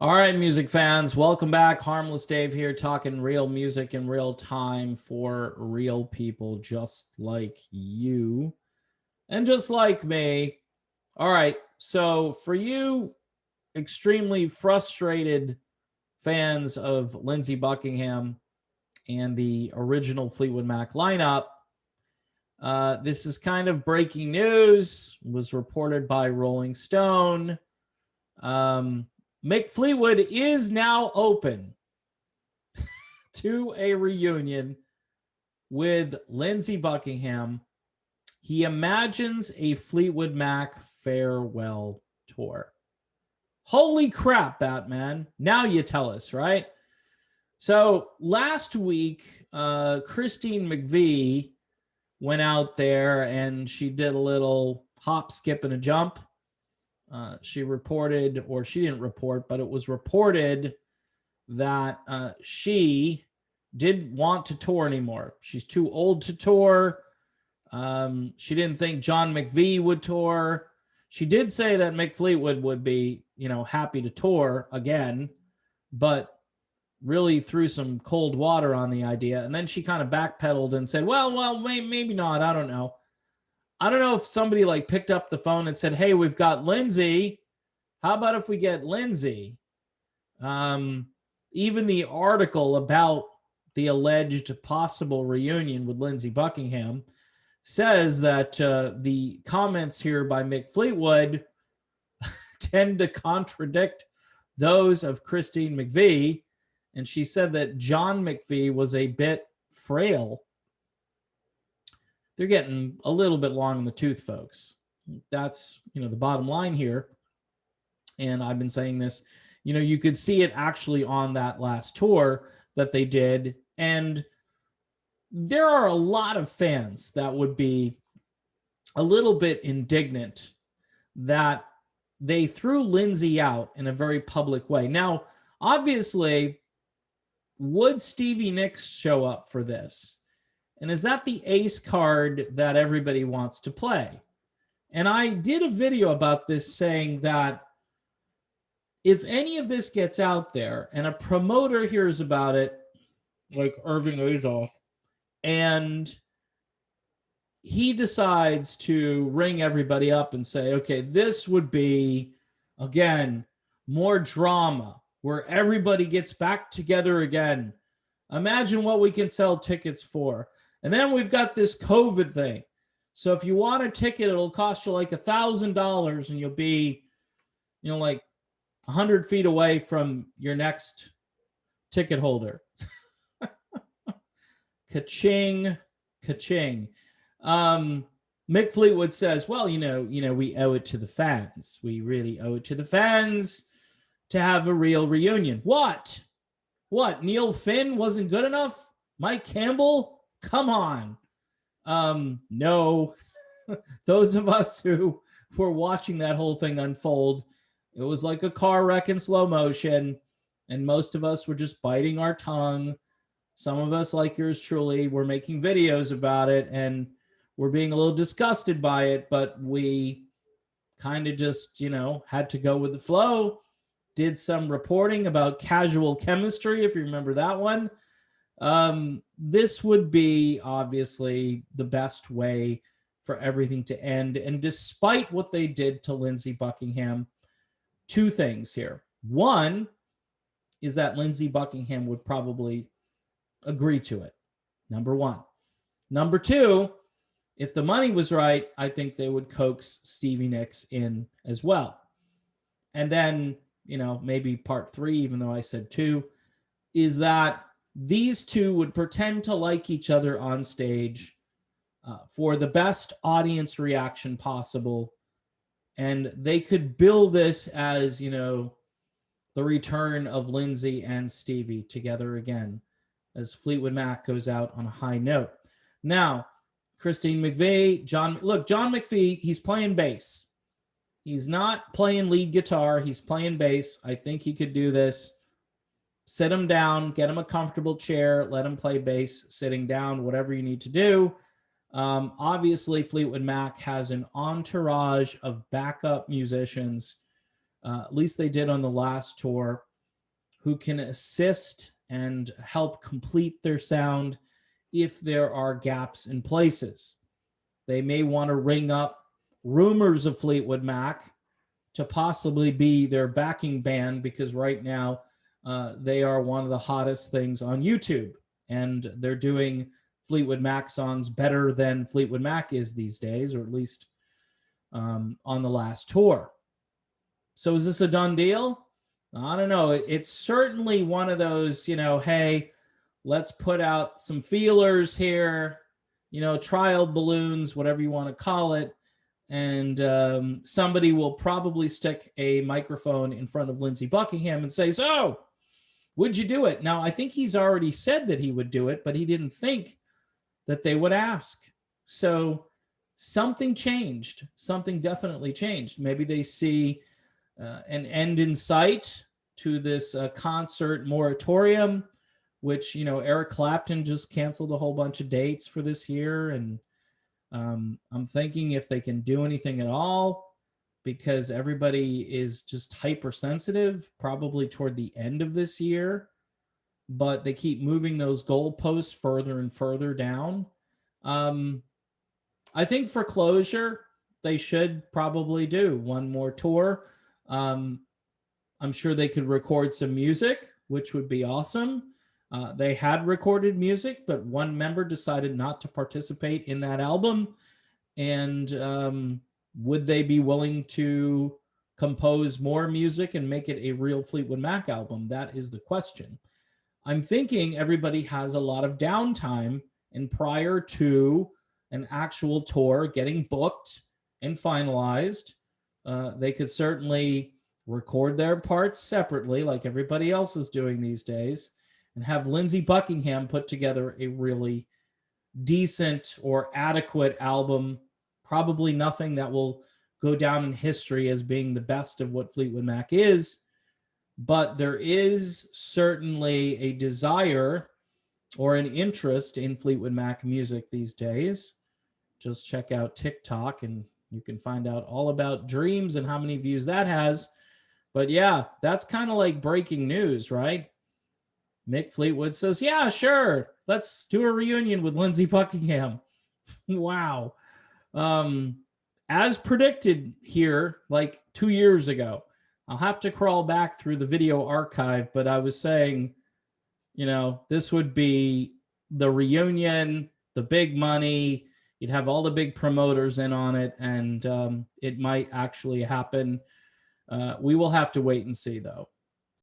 All right, music fans, welcome back. Harmless Dave here, talking real music in real time for real people just like you and just like me. All right, so for you extremely frustrated fans of Lindsey Buckingham and the original Fleetwood Mac lineup, this is kind of breaking news, was reported by Rolling Stone. Mick Fleetwood is now open to a reunion with Lindsey Buckingham. He imagines a Fleetwood Mac farewell tour. Holy crap, Batman. Now you tell us, right? So last week, Christine McVie went out there and she did a little hop, skip, and a jump. She reported, or she didn't report, but it was reported that she didn't want to tour anymore. She's too old to tour. She didn't think John McVie would tour. She did say that Mick Fleetwood would be, happy to tour again, but really threw some cold water on the idea. And then she kind of backpedaled and said, well, maybe not. I don't know. I don't know if somebody picked up the phone and said, hey, we've got Lindsey. How about if we get Lindsey? Even the article about the alleged possible reunion with Lindsey Buckingham says that the comments here by Mick Fleetwood tend to contradict those of Christine McVie. And she said that John McVie was a bit frail. They're getting a little bit long in the tooth, folks. That's, the bottom line here. And I've been saying this, you could see it actually on that last tour that they did. And there are a lot of fans that would be a little bit indignant that they threw Lindsey out in a very public way. Now, obviously, would Stevie Nicks show up for this? And is that the ace card that everybody wants to play? And I did a video about this saying that if any of this gets out there and a promoter hears about it, like Irving Azoff, and he decides to ring everybody up and say, okay, this would be, again, more drama where everybody gets back together again. Imagine what we can sell tickets for. And then we've got this COVID thing. So if you want a ticket, it'll cost you like $1,000 and you'll be, 100 feet away from your next ticket holder. Ka-ching, ka-ching. Mick Fleetwood says, well, we owe it to the fans. We really owe it to the fans to have a real reunion. What? Neil Finn wasn't good enough? Mike Campbell? Come on. No. Those of us who were watching that whole thing unfold, it was like a car wreck in slow motion, and most of us were just biting our tongue. Some of us, like yours truly, were making videos about it, and we're being a little disgusted by it, but we kind of just, had to go with the flow. Did some reporting about Casual Chemistry, if you remember that one. This would be obviously the best way for everything to end. And despite what they did to Lindsey Buckingham, two things here. One is that Lindsey Buckingham would probably agree to it. Number one. Number two, if the money was right, I think they would coax Stevie Nicks in as well. And then, maybe part three, even though I said two, is that these two would pretend to like each other on stage for the best audience reaction possible. And they could bill this as, the return of Lindsey and Stevie together again as Fleetwood Mac goes out on a high note. Now, Christine McVie, John McVie, he's playing bass. He's not playing lead guitar. He's playing bass. I think he could do this. Sit him down, get him a comfortable chair, let him play bass, sitting down, whatever you need to do. Obviously, Fleetwood Mac has an entourage of backup musicians. At least they did on the last tour. who can assist and help complete their sound if there are gaps in places. They may want to ring up rumors of Fleetwood Mac to possibly be their backing band, because right now they are one of the hottest things on YouTube, and they're doing Fleetwood Mac songs better than Fleetwood Mac is these days, or at least on the last tour. So is this a done deal? I don't know. It's certainly one of those, hey, let's put out some feelers here, trial balloons, whatever you want to call it. And somebody will probably stick a microphone in front of Lindsey Buckingham and say, so, would you do it? Now, I think he's already said that he would do it, but he didn't think that they would ask. So something changed. Something definitely changed. Maybe they see an end in sight to this concert moratorium, which, Eric Clapton just canceled a whole bunch of dates for this year. And I'm thinking if they can do anything at all, because everybody is just hypersensitive, probably toward the end of this year, but they keep moving those goalposts further and further down. I think for closure, they should probably do one more tour. I'm sure they could record some music, which would be awesome. They had recorded music, but one member decided not to participate in that album. And would they be willing to compose more music and make it a real Fleetwood Mac album? That is the question. I'm thinking everybody has a lot of downtime, and prior to an actual tour getting booked and finalized, they could certainly record their parts separately, like everybody else is doing these days, and have Lindsey Buckingham put together a really decent or adequate album. Probably nothing that will go down in history as being the best of what Fleetwood Mac is, but there is certainly a desire or an interest in Fleetwood Mac music these days. Just check out TikTok and you can find out all about Dreams and how many views that has. But yeah, that's kind of like breaking news, right? Mick Fleetwood says, yeah, sure, let's do a reunion with Lindsey Buckingham. Wow. As predicted here, like 2 years ago, I'll have to crawl back through the video archive, but I was saying, this would be the reunion, the big money. You'd have all the big promoters in on it, and it might actually happen. We will have to wait and see, though.